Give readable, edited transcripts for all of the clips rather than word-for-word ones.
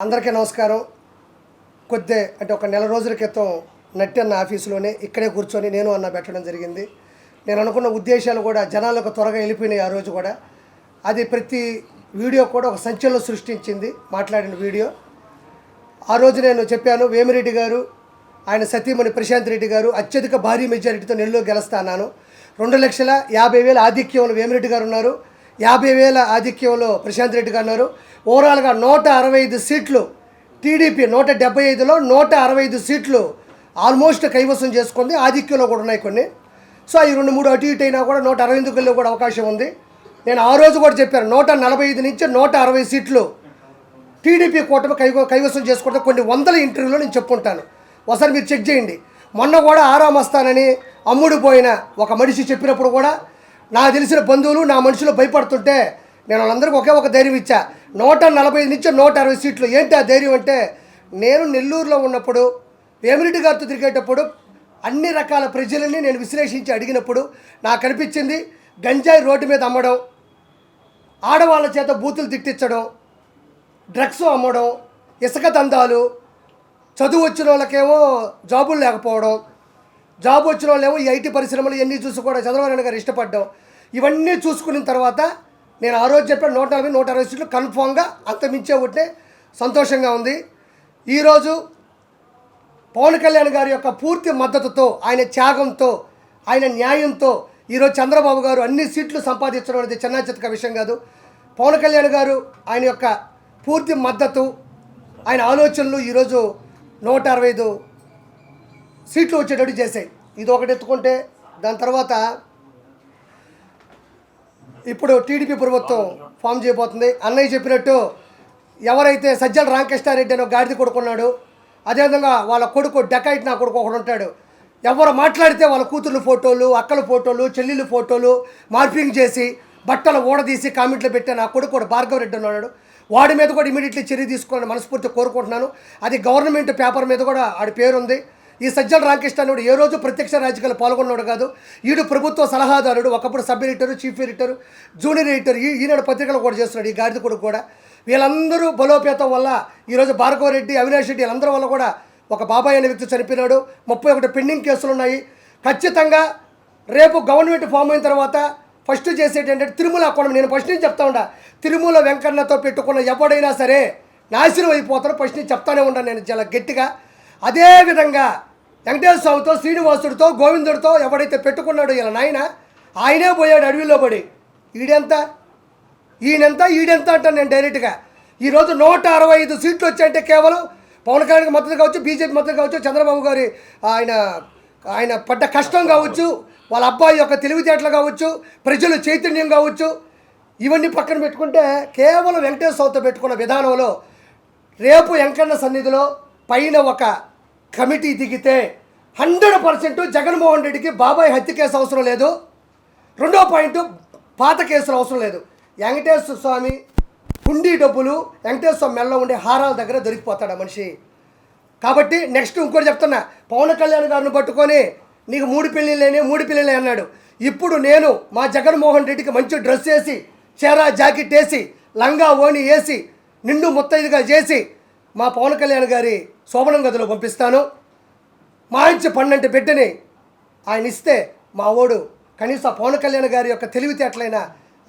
అందరికీ నమస్కారం. అంటే ఒక నెల రోజుల క్రితం నట్టి అన్న ఆఫీసులోనే ఇక్కడే కూర్చొని నేను అన్న పెట్టడం జరిగింది. నేను అనుకున్న ఉద్దేశాలు కూడా జనాలకు త్వరగా వెళ్ళిపోయినాయి. ఆ రోజు కూడా అది ప్రతి వీడియో కూడా ఒక సంచలనం సృష్టించింది. మాట్లాడిన వీడియో ఆ రోజు నేను చెప్పాను, వేమిరెడ్డి గారు ఆయన సతీమణి ప్రశాంత్ రెడ్డి గారు అత్యధిక భారీ మెజారిటీతో నెల్లూరు గెలుస్తాను. 2,50,000 ఆధిక్యంలో వేమిరెడ్డి గారు ఉన్నారు, 50,000 ఆధిక్యంలో ప్రశాంత్ రెడ్డి గారు ఉన్నారు. ఓవరాల్గా 165 సీట్లు టీడీపీ 175లో 165 సీట్లు ఆల్మోస్ట్ కైవసం చేసుకుంది. ఆధిక్యంలో కూడా ఉన్నాయి కొన్ని. సో ఈ 2-3 అటు ఇటు అయినా కూడా 168 కూడా అవకాశం ఉంది. నేను ఆ రోజు కూడా చెప్పాను, 145 నుంచి 160 సీట్లు టీడీపీ కూటమి కైవసం చేసుకుంటే కొన్ని వందల ఇంటర్వ్యూలో నేను చెప్పుకుంటాను. ఒకసారి మీరు చెక్ చేయండి. మొన్న కూడా ఆరామస్తానని అమ్ముడిపోయిన ఒక మనిషి చెప్పినప్పుడు కూడా నాకు తెలిసిన బంధువులు నా మనుషులు భయపడుతుంటే నేను వాళ్ళందరికీ ఒక ధైర్యం ఇచ్చా. 145 నుంచి 160 సీట్లు. ఏంటి ఆ ధైర్యం అంటే, నేను నెల్లూరులో ఉన్నప్పుడు వేమిరెడ్డి గారితో తిరిగేటప్పుడు అన్ని రకాల ప్రజలని నేను విశ్లేషించి అడిగినప్పుడు నాకు అనిపించింది, గంజాయి రోడ్డు మీద అమ్మడం, ఆడవాళ్ళ చేత బూతులు తిట్టించడం, డ్రగ్స్ అమ్మడం, ఇసుక దందాలు, చదువు వచ్చిన వాళ్ళకేమో జాబులు లేకపోవడం, జాబ్ వచ్చిన వాళ్ళేమో ఈ ఐటీ పరిశ్రమలు ఇవన్నీ చూసి కూడా చంద్రబాబు నాయుడు గారు ఇష్టపడ్డాం. ఇవన్నీ చూసుకున్న తర్వాత నేను ఆ రోజు చెప్పాను 140-160 సీట్లు కన్ఫామ్గా అంతమించే ఉంటే సంతోషంగా ఉంది. ఈరోజు పవన్ కళ్యాణ్ గారి యొక్క పూర్తి మద్దతుతో, ఆయన త్యాగంతో, ఆయన న్యాయంతో ఈరోజు చంద్రబాబు గారు అన్ని సీట్లు సంపాదించడం అనేది చిన్న చితక విషయం కాదు. పవన్ కళ్యాణ్ గారు ఆయన యొక్క పూర్తి మద్దతు, ఆయన ఆలోచనలు ఈరోజు 165 సీట్లు వచ్చేటట్టు చేశాయి. ఇది ఒకటి ఎత్తుకుంటే, దాని తర్వాత ఇప్పుడు టీడీపీ ప్రభుత్వం ఫామ్ చేయబోతుంది. అన్నయ్య చెప్పినట్టు ఎవరైతే సజ్జల రామకృష్ణారెడ్డి అని గాడిద కొడుకున్నాడు, అదేవిధంగా వాళ్ళ కొడుకు డెకాయిట్ నా కొడుకు ఒకడు ఉంటాడు. ఎవరు మాట్లాడితే వాళ్ళ కూతుర్ల ఫోటోలు, అక్కల ఫోటోలు, చెల్లెళ్ళ ఫోటోలు మార్పింగ్ చేసి బట్టలు ఊడదీసి కామెంట్లు పెట్టే నా కొడుకు భార్గవ రెడ్డి ఉన్నాడు. వాడి మీద కూడా ఇమీడియట్లీ చర్య తీసుకోవాలని మనస్ఫూర్తి కోరుకుంటున్నాను. అది గవర్నమెంట్ పేపర్ మీద కూడా ఆడి పేరుంది. ఈ సజ్జల రామకృష్ణారెడ్డి ఏ రోజు ప్రత్యక్ష రాజకీయాలు పాల్గొన్నాడు కాదు. ఈడు ప్రభుత్వ సలహాదారుడు, ఒకప్పుడు sub editor, chief editor, junior editor, Eenadu పత్రికలు కూడా చేస్తున్నాడు. ఈ గాడిద కొడుకు కూడా వీళ్ళందరూ బలోపేతం వల్ల ఈరోజు భార్గవ రెడ్డి, అవినాష్ రెడ్డి వీళ్ళందరి వల్ల కూడా ఒక బాబాయ్ అనే వ్యక్తి చనిపోయినాడు. 31 పెండింగ్ కేసులు ఉన్నాయి. ఖచ్చితంగా రేపు గవర్నమెంట్ ఫామ్ అయిన తర్వాత ఫస్ట్ చేసేది ఏంటంటే తిరుమల అకౌంట్. నేను ఫస్ట్ నుంచి చెప్తా ఉండా, తిరుమల వెంకన్నతో పెట్టుకున్న ఎవడైనా సరే నాశనం అయిపోతారు. ఫస్ట్ నుంచి చెప్తానే ఉన్నాను నేను చాలా గట్టిగా. అదేవిధంగా వెంకటేశ్వర స్వామితో, శ్రీనివాసుడితో, గోవిందుడితో ఎవడైతే పెట్టుకున్నాడో ఇలా నాయన, ఆయనే పోయాడు అడవిలో పడి. ఈడెంత అంటాను నేను డైరెక్ట్గా. ఈరోజు 165 సీట్లు వచ్చాయంటే కేవలం పవన్ కళ్యాణ్కి మద్దతు కావచ్చు, బీజేపీ మద్దతు కావచ్చు, చంద్రబాబు గారి ఆయన పడ్డ కష్టం కావచ్చు, వాళ్ళ అబ్బాయి యొక్క తెలివితేటలు కావచ్చు, ప్రజల చైతన్యం కావచ్చు, ఇవన్నీ పక్కన పెట్టుకుంటే కేవలం వెంకటేశ్వర స్వామితో పెట్టుకున్న విధానంలో రేపు వెంకన్న సన్నిధిలో పైన ఒక కమిటీ దిగితే 100% జగన్మోహన్ రెడ్డికి బాబాయ్ హత్య కేసు అవసరం లేదు. రెండో పాయింట్, పాత కేసులు అవసరం లేదు. వెంకటేశ్వర స్వామి హుండీ డబ్బులు వెంకటేశ్వర స్వామి మెడలో ఉండే హారాల దగ్గర దొరికిపోతాడు ఆ మనిషి. కాబట్టి నెక్స్ట్ ఇంకోటి చెప్తున్నా, పవన్ కళ్యాణ్ గారిని పట్టుకొని నీకు 3 పెళ్ళిళ్ళే అన్నాడు. ఇప్పుడు నేను మా జగన్మోహన్ రెడ్డికి మంచి డ్రెస్ వేసి, చీర జాకెట్ వేసి, లంగా ఓణి వేసి, నిండు ముత్తైదుగా చేసి మా పవన్ కళ్యాణ్ గారి శోభనం గదిలో పంపిస్తాను. మంచి పన్నెండు బిడ్డని ఆయన ఇస్తే మా ఓడు కనీసం పవన్ కళ్యాణ్ గారి యొక్క తెలివితేటలైన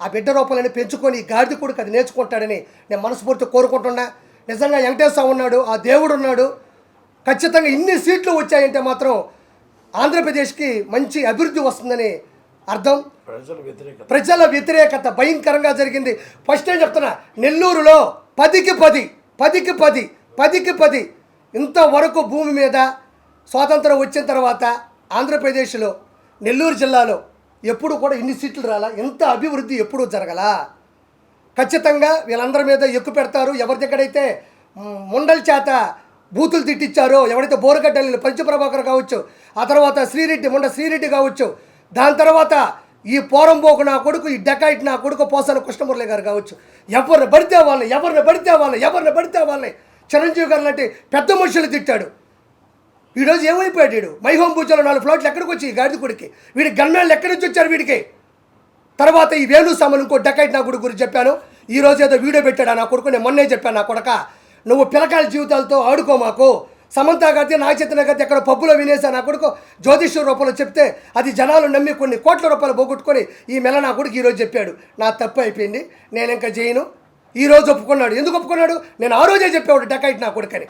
ఆ బిడ్డ రూపాలని పెంచుకొని గాడిద కొడుకు అది నేర్చుకుంటాడని నేను మనస్ఫూర్తి కోరుకుంటున్నా. నిజంగా వెంకటేశ్వర స్వామి ఉన్నాడు, ఆ దేవుడు ఉన్నాడు. ఖచ్చితంగా ఇన్ని సీట్లు వచ్చాయంటే మాత్రం ఆంధ్రప్రదేశ్కి మంచి అభివృద్ధి వస్తుందని అర్థం. ప్రజల వ్యతిరేకత భయంకరంగా జరిగింది. ఫస్ట్ ఏం చెప్తున్నా, నెల్లూరులో 10కి 10 ఇంతవరకు భూమి మీద స్వాతంత్రం వచ్చిన తర్వాత ఆంధ్రప్రదేశ్లో నెల్లూరు జిల్లాలో ఎప్పుడు కూడా ఇన్ని సీట్లు రాలా, ఎంత అభివృద్ధి ఎప్పుడూ జరగలా. ఖచ్చితంగా వీళ్ళందరి మీద ఎక్కువ పెడతారు. ఎవరి దగ్గరైతే ముండల చేత బూతులు తిట్టించారో, ఎవరైతే బోరగడ్డలు పంచప్రభాకర్ కావచ్చు, ఆ తర్వాత శ్రీరెడ్డి కావచ్చు, దాని తర్వాత ఈ పోరంబోకు నా కొడుకు, ఈ డెకాయిట్ నా కొడుకు పోసాల కృష్ణమురళి గారు కావచ్చు, ఎవరిని పడితే వాళ్ళని చిరంజీవి గారు లాంటి పెద్ద మనుషులు తిట్టాడు. ఈరోజు ఏమైపోయాడు వీడు? మైహోం పూజలో 4 ఫ్లాట్లు ఎక్కడికి వచ్చి గాడిద కొడుకి, వీడి గన్మేళ్ళు ఎక్కడి నుంచి వచ్చారు వీడికి? తర్వాత ఈ వేణు సామాన్ ఇంకో డెకాయిట్ నా కొడుకు గురించి చెప్పాను. ఈరోజు ఏదో వీడియో పెట్టాడు నా కొడుకు. నేను మొన్నే చెప్పాను, నా కొడక నువ్వు పిల్లకాయల జీవితాలతో ఆడుకో మాకు. సమంత గారి నా చేతన గారి ఎక్కడ పబ్బులో వినేసా నా కొడుకు జ్యోతిష్య రూపంలో చెప్తే అది జనాలు నమ్మి కొన్ని కోట్ల రూపాయలు పోగొట్టుకొని ఈ మెల్ల నా కొడుకు ఈరోజు చెప్పాడు నా తప్పు అయిపోయింది, నేను ఇంకా చేయను. ఈరోజు ఒప్పుకున్నాడు. ఎందుకు ఒప్పుకున్నాడు? నేను ఆ రోజే చెప్పేవాడు డకాయిట్ నా కొడుకని.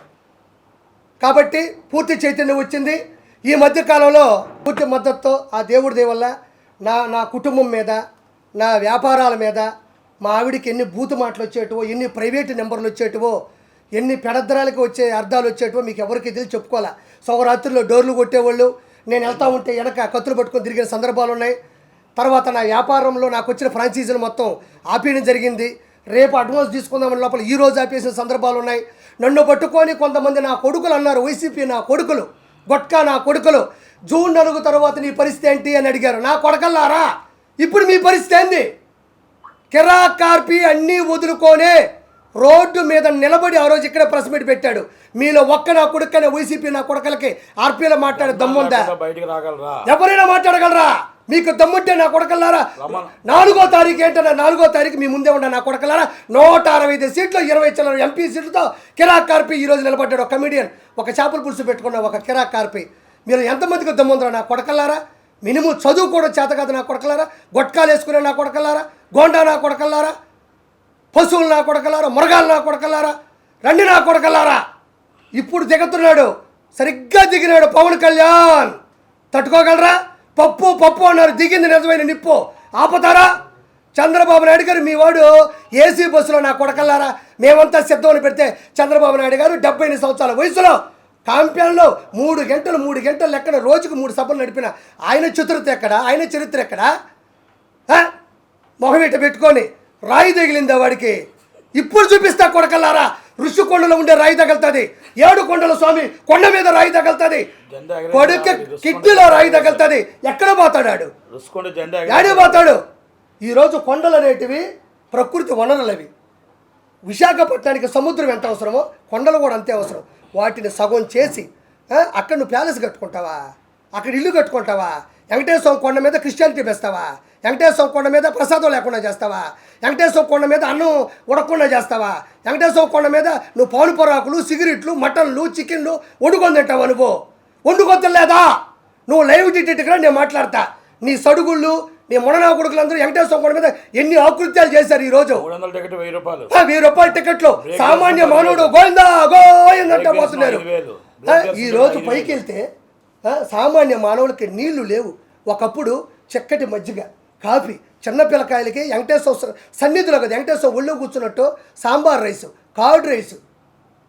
కాబట్టి పూర్తి చైతన్యం వచ్చింది. ఈ మధ్యకాలంలో పూర్తి మద్దతుతో ఆ దేవుడి దయ వల్ల నా కుటుంబం మీద, నా వ్యాపారాల మీద, మా ఆవిడికి ఎన్ని బూతు మాటలు వచ్చేటివో, ఎన్ని ప్రైవేటు నెంబర్లు వచ్చేటివో, ఎన్ని పెడద్దరాలకి వచ్చే అర్థాలు వచ్చేటివో మీకు ఎవరికి తెలిసి చెప్పుకోవాలా. సౌరాత్రుల్లో డోర్లు కొట్టేవాళ్ళు, నేను వెళ్తూ ఉంటే వెనక కత్తులు పట్టుకొని తిరిగిన సందర్భాలు ఉన్నాయి. తర్వాత నా వ్యాపారంలో నాకు వచ్చిన ఫ్రాంచైజీలు మొత్తం ఆపేయడం జరిగింది. రేపు అడ్వాన్స్ తీసుకుందామని లోపల ఈరోజు ఆపేసిన సందర్భాలు ఉన్నాయి. నన్ను పట్టుకొని కొంతమంది నా కొడుకులు అన్నారు, వైసీపీ నా కొడుకులు, గొట్కా నా కొడుకులు, జూన్ 4 తర్వాత నీ పరిస్థితి ఏంటి అని అడిగారు. నా కొడకల్లారా, ఇప్పుడు మీ పరిస్థితి ఏంది? కిరా కార్పి అన్నీ వదులుకొనే రోడ్డు మీద నిలబడి ఆ రోజు ఇక్కడే ప్రెస్ మీట్ పెట్టాడు. మీలో ఒక్క నా కొడుకనే వైసీపీ నా కొడకలకి ఆర్పీలో మాట్లాడే దమ్ముందా? ఎవరైనా మాట్లాడగలరా? మీకు దమ్ముంటే నా కొడకల్లారా 4వ తారీఖు ఏంటన్నా, 4వ తారీఖు మీ ముందే ఉన్న నా కొడకల్లారా 165 సీట్లు 20 చిల్లర ఎంపీ సీట్లతో కిరాక్ కార్పి ఈరోజు నిలబడ్డాడు. ఒక కమిడియన్, ఒక చేపల పులుసు పెట్టుకున్న ఒక కిరాక్ కార్పి. మీరు ఎంతమందికి దమ్ముందరా నా కొడకల్లారా? మినిమం చదువు కూడా చేత కాదు నా కొడకలారా, గొట్కాలు వేసుకునే నా కొడకల్లారా, గోండా నా కొడకల్లారా, పశువులు నా కొడకల్లారా, మృగాలు నా కొడకల్లారా, రండి నా కొడకల్లారా. ఇప్పుడు దిగుతున్నాడు, సరిగ్గా దిగినాడు పవన్ కళ్యాణ్. తట్టుకోగలరా? పప్పు పప్పు అన్నారు, దిగింది నిజమైన నిప్పు. ఆపుతారా? చంద్రబాబు నాయుడు గారు మీ వాడు ఏసీ బస్సులో నా కొడకల్లారా మేమంతా సిద్ధమని పెడితే చంద్రబాబు నాయుడు గారు 78 సంవత్సరాల వయసులో కాంప్యాన్లో 3 గంటలు ఎక్కడ రోజుకు 3 సభలు నడిపిన ఆయన చతురత ఎక్కడ? ఆయన చరిత్ర ఎక్కడ? మొహమేట పెట్టుకొని రాయి తగిలిందా వాడికి? ఇప్పుడు చూపిస్తా కొడకల్లారా, ఋషికొండలో ఉండే రాయి తగులుతుంది, 7 కొండల స్వామి కొండ మీద రాయి తగులుతుంది, కొడుకు కిడ్నీలో రాయి తగులుతుంది. ఎక్కడ పోతాడు? యాడే పోతాడు? ఈరోజు కొండలు అనేటివి ప్రకృతి వనరులు. అవి విశాఖపట్నానికి సముద్రం ఎంత అవసరమో కొండలు కూడా అంతే అవసరం. వాటిని సగం చేసి అక్కడ నువ్వు ప్యాలెస్ కట్టుకుంటావా? అక్కడ ఇల్లు కట్టుకుంటావా? వెంకటేశ్వర కొండ మీద క్రిస్టియానిటీ పెస్తావా? వెంకటేశ్వర కొండ మీద ప్రసాదం లేకుండా చేస్తావా? వెంకటేశ్వర కొండ మీద అన్నం ఉడకకుండా చేస్తావా? వెంకటేశ్వర కొండ మీద నువ్వు పౌను పొరాకులు, సిగరెట్లు, మటన్లు, చికెన్లు వండుకొని తింటావా? నువ్వు వండుకొని లేదా? నువ్వు లైవ్ డిటెక్ట్గా నేను మాట్లాడతా. నీ సడుగుళ్ళు, నీ మొననా కొడుకులందరూ వెంకటేశ్వర కొండ మీద ఎన్ని ఆకృత్యాలు చేశారు. ఈరోజు 1000 రూపాయల టికెట్లు సామాన్య మానవుడు గోయిందా గోయిందంట పోతున్నారు. ఈరోజు పైకి వెళ్తే సామాన్య మానవులకి నీళ్లు లేవు. ఒకప్పుడు చక్కటి మజ్జిగ, కాఫీ, చిన్న పిల్లకాయలకి వెంకటేశ్వర సన్నిధిలో కదా వెంకటేశ్వర ఒళ్ళో కూర్చున్నట్టు సాంబార్ రైసు, కార్డ్ రైసు.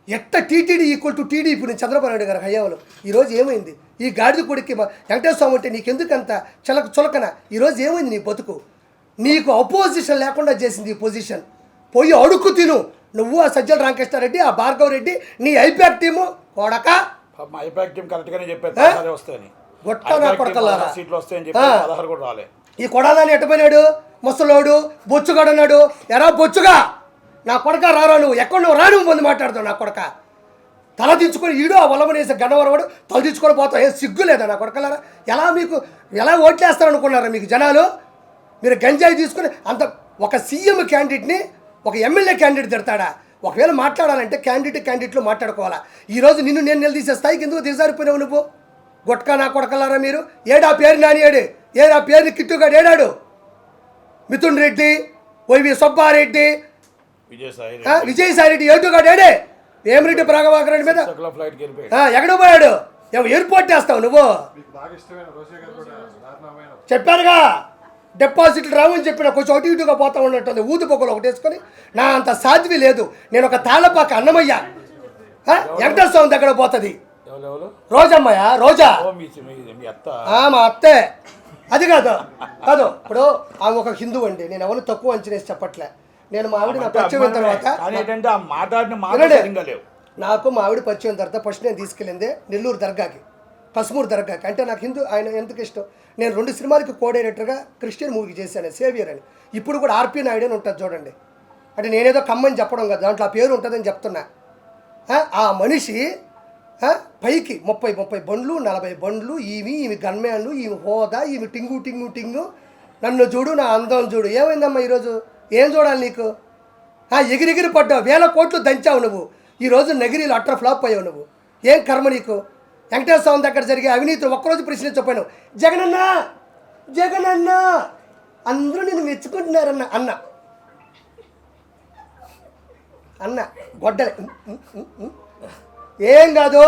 ఎట్ట టీటీడీ ఈక్వల్ టు టీడీ ఇప్పుడు చంద్రబాబు నాయుడు గారి హయాంలో. ఈరోజు ఏమైంది? ఈ గాడిద కొడుక్కి వెంకటేశ్వర అంటే నీకెందుకంత చులకన? ఈరోజు ఏమైంది నీ బతుకు? నీకు అపోజిషన్ లేకుండా చేసింది ఈ పొజిషన్. పోయి అడుక్కు తిను. నువ్వు ఆ సజ్జల రామకృష్ణారెడ్డి, ఆ భార్గవ్ రెడ్డి, నీ ఐపాక్ టీము కొడక ఈ కొడాలని ఎట్టపోయినాడు ముసలోడు బొచ్చుగాడు అన్నాడు. ఎరా బొచ్చుగా నా కొడక రారా, నువ్వు ఎక్కడ నువ్వు రాను ముందు మాట్లాడుతావు నా కొడక. తల దించుకొని ఈడు ఆ వలమనేసి గన్నవరవాడు తల దించుకొని పోతావు. ఏం సిగ్గు లేదా నా కొడకలారా? ఎలా ఓట్లేస్తారనుకున్నారా మీకు జనాలు? మీరు గంజాయి తీసుకుని అంత ఒక సీఎం క్యాండిడేట్ని ఒక ఎమ్మెల్యే క్యాండిడేట్ తిడతాడా? ఒకవేళ మాట్లాడాలంటే క్యాండిడేట్లు మాట్లాడుకోవాలా. ఈరోజు నిన్ను నేను నిలదీసే స్థాయికి ఎందుకు దిగజారిపోయినావు నువ్వు? గొట్కా నా కొడకలారా మీరు. ఏడా పేరు నానియాడు, ఏడా పేరుని కిట్టుగాడు ఏడాడు? మిథున్ రెడ్డి, వైవి సుబ్బారెడ్డి, విజయసాయి రెడ్డి ఏటుగాడు ఏడే? వేమిరెడ్డి ప్రభాకర్ రెడ్డి మీద ఎక్కడ పోయాడు? ఎయిర్పోర్ట్ వేస్తావు నువ్వు. చెప్పానుగా డిపాజిట్లు రావని చెప్పిన కొంచెం అటు ఇటుగా పోతా ఉన్నట్టుంది. ఊదు పొగలు ఒకటి వేసుకొని నా అంత సాధ్వి లేదు. నేను ఒక తాళ్ళపాక అన్నమయ్య వెంకటేశ్వర స్వామి దగ్గర పోతుంది. రోజమ్మయ్య, రోజా మా అత్తే. అది కాదు ఇప్పుడు ఆమె ఒక హిందూ అండి. నేను ఎవరు తక్కువ అంచనేసి చెప్పట్లే. నేను మా ఆవిడ నా పరిచయం అయిన తర్వాత నాకు మా ఆవిడ పరిచయం తర్వాత ఫస్ట్ నేను తీసుకెళ్ళిందే నెల్లూరు దర్గాకి, కస్మూర్ దర్గాకి. అంటే నాకు హిందూ ఆయన ఎందుకు ఇష్టం. నేను 2 సినిమాలకి కో డైరెక్టర్గా క్రిస్టియన్ మూవీ చేశాను, సేవియర్ అని. ఇప్పుడు కూడా ఆర్పి నాయుడు అని ఉంటుంది చూడండి. అంటే నేనేదో కమ్మని చెప్పడం కదా, దాంట్లో ఆ పేరు ఉంటుందని చెప్తున్నా. ఆ మనిషి పైకి 30 బండ్లు 40 బండ్లు, ఈమె గన్మ్యాన్లు, ఈమె హోదా, ఈమె టింగు నన్ను చూడు, నా అందం చూడు. ఏమైందమ్మా ఈరోజు? ఏం చూడాలి నీకు? ఎగిరిగిరి పడ్డావు, 1000 కోట్లు దంచావు నువ్వు. ఈరోజు నగిరిలో అట్టర్ ఫ్లాప్ అయ్యావు నువ్వు. ఏం కర్మ నీకు? వెంకటేశ్వర స్వామి దగ్గర జరిగే అవినీతిని ఒక్కరోజు ప్రశ్నించకపోయాను. జగనన్న జగనన్న అందరూ నేను మెచ్చుకుంటున్నారన్న అన్న గొడ్డలే ఏం కాదు.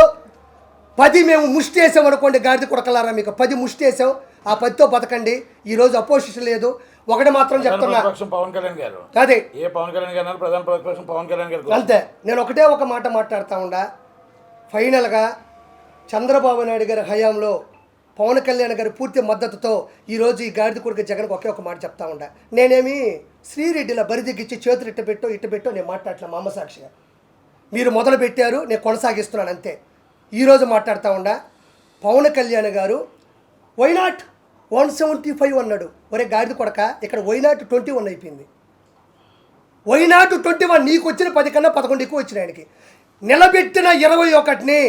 10 మేము ముష్టి వేసాం అనుకోండి, గాడిద కొడకలారా మీకు 10 ముష్టి వేసాం. ఆ 10తో బతకండి. ఈరోజు అపోజిషన్ లేదు. ఒకటి మాత్రం చెప్తున్నా, పవన్ కళ్యాణ్ గారు అదే ఏ పవన్ కళ్యాణ్ గారు ప్రధాన ప్రతిపక్షం పవన్ కళ్యాణ్ గారు అంతే. నేను ఒకటే ఒక మాట మాట్లాడుతూ ఉండా, ఫైనల్గా చంద్రబాబు నాయుడు గారి హయాంలో పవన్ కళ్యాణ్ గారి పూర్తి మద్దతుతో ఈరోజు ఈ గాడిద కొడుకు జగన్కి ఒకే ఒక మాట చెప్తా ఉండా. నేనేమి శ్రీరెడ్డిలా బరిదిగ్గిచ్చి చేతులు ఇట్టబెట్టో నేను మాట్లాడలే. మా అమ్మ సాక్షిగా మీరు మొదలు పెట్టారు, నేను కొనసాగిస్తున్నాను అంతే. ఈరోజు మాట్లాడుతూ ఉండా, పవన్ కళ్యాణ్ గారు వైనాట్ 175 అన్నాడు. ఒరే గాడిద కొడక, ఇక్కడ వైనాట్ 21 అయిపోయింది. వైనాట్ 21 నీకు వచ్చిన 10 కన్నా 11 ఎక్కువ వచ్చిన ఆయనకి. నిలబెట్టిన 21ని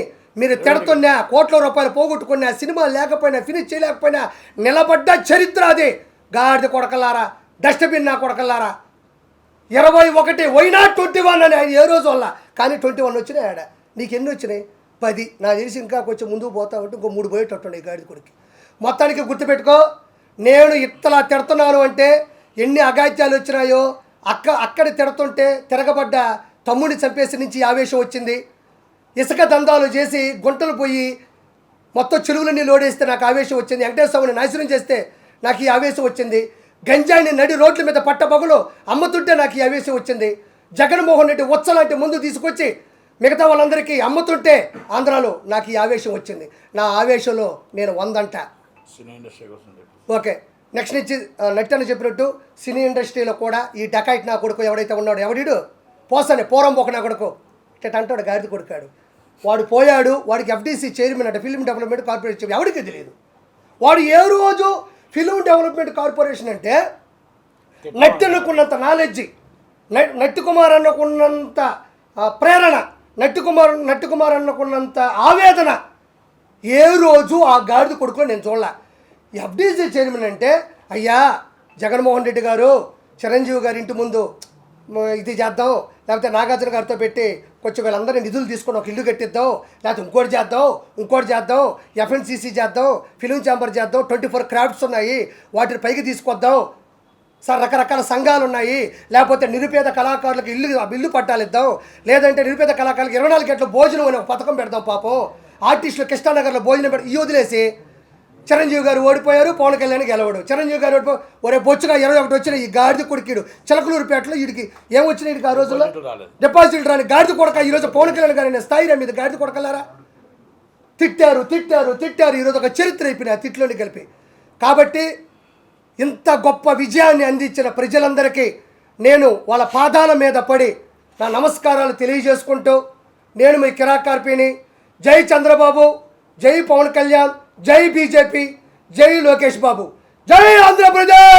మీరు తిడుతున్నా, కోట్ల రూపాయలు పోగొట్టుకున్నా, సినిమా లేకపోయినా, ఫినిష్ చేయలేకపోయినా నిలబడ్డ చరిత్ర అదే. గాడిద కొడకలారా, డస్ట్బిన్ నా కొడకలారా, 21 వైనాట్ 21 అని ఆయన ఏ రోజు వల్ల. కానీ 21 వచ్చినాయి ఆడ. నీకు ఎన్ని వచ్చినాయి? 10. నాకు తెలిసి ఇంకా కొంచెం ముందుకు పోతా ఉంటే ఇంకో 3 పోయేటట్టుండే ఈ గాడిద కొడుకు. మొత్తానికి గుర్తుపెట్టుకో, నేను ఇత్తలా తిడుతున్నాను అంటే ఎన్ని అగాత్యాలు వచ్చినాయో. అక్కడ తిడుతుంటే తిరగబడ్డ తమ్ముడిని చంపేసి నుంచి ఆవేశం వచ్చింది. ఇసుక దందాలు చేసి గుంటలు పోయి మొత్తం చెరువులన్నీ లోడేస్తే నాకు ఆవేశం వచ్చింది. వెంకటేశ్వర స్వామిని నాశనం చేస్తే నాకు ఈ ఆవేశం వచ్చింది. గంజాయిని నడి రోడ్ల మీద పట్టబగులు అమ్ముతుంటే నాకు ఈ ఆవేశం వచ్చింది. జగన్మోహన్ రెడ్డి ఉచ్చలాంటి ముందు తీసుకొచ్చి మిగతా వాళ్ళందరికీ అమ్ముతుంటే ఆంధ్రాలో నాకు ఈ ఆవేశం వచ్చింది. నా ఆవేశంలో నేను 100 అంట. ఓకే, నెక్స్ట్ నుంచి నట్టని చెప్పినట్టు సినీ ఇండస్ట్రీలో కూడా ఈ డకాయిట్ నా కొడుకు ఎవడైతే ఉన్నాడో, ఎవడిడు పోసానే పోరంబోక నా కొడుకు ఇట్ట అంటాడు, గాడిద కొడుకాడు. వాడు పోయాడు. వాడికి FDC చైర్మన్ అంటే ఫిల్మ్ డెవలప్మెంట్ కార్పొరేషన్, ఎవరికి తెలియదు. వాడు ఏ రోజు ఫిల్మ్ డెవలప్మెంట్ కార్పొరేషన్ అంటే నట్టుకున్నంత నాలెడ్జి, నట్టు కుమార్ అన్నకున్నంత ప్రేరణ, నట్టు కుమార్ అన్నకున్నంత ఆవేదన ఏ రోజు ఆ గాడిద కొడుకులో నేను చూడలే. FDC చైర్మన్ అంటే, అయ్యా జగన్మోహన్ రెడ్డి గారు చిరంజీవి గారి ఇంటి ముందు ఇది చేద్దాం, లేకపోతే నాగార్జున గారితో పెట్టి కొంచెం వీళ్ళందరినీ నిధులు తీసుకొని ఒక ఇల్లు కట్టిద్దాం, లేకపోతే ఇంకోటి చేద్దాం, FNCC చేద్దాం, ఫిలిం ఛాంబర్ చేద్దాం, 24 క్రాఫ్ట్స్ ఉన్నాయి వాటిని పైకి తీసుకొద్దాం సార్, రకరకాల సంఘాలు ఉన్నాయి, లేకపోతే నిరుపేద కళాకారులకు ఇల్లు పట్టాలు ఇద్దాం, లేదంటే నిరుపేద కళాకారులకు 24 గంటల భోజనం అనే ఒక పథకం పెడదాం. పాపం ఆర్టిస్టులు కృష్ణానగర్లో భోజనం ఈ వదిలేసి చిరంజీవి గారు ఓడిపోయారు, పవన్ కళ్యాణ్ గెలవడు. చిరంజీవి గారు ఓడిపోయి ఒరే బొచ్చుగా 21 వచ్చిన ఈ గాడిద కొడుకుడు చిలకలూరుపేటలో వీడికి ఏమొచ్చినాయి? వీడికి ఆ రోజుల్లో డిపాజిట్ రాని గాడిద కొడక ఈరోజు పవన్ కళ్యాణ్ గారు స్థాయి మీద గాడిద కొడకలారా తిట్టారు. ఈరోజు ఒక చరిత్ర అయిపోయినాయి తిట్లోని కలిపి. కాబట్టి ఇంత గొప్ప విజయాన్ని అందించిన ప్రజలందరికీ నేను వాళ్ళ పాదాల మీద పడి నా నమస్కారాలు తెలియజేసుకుంటూ, నేను మీ కిరాకార్పిని. జై చంద్రబాబు, జై పవన్ కళ్యాణ్, జై బీజేపీ, జై లోకేష్ బాబు, జై ఆంధ్రప్రదేశ్.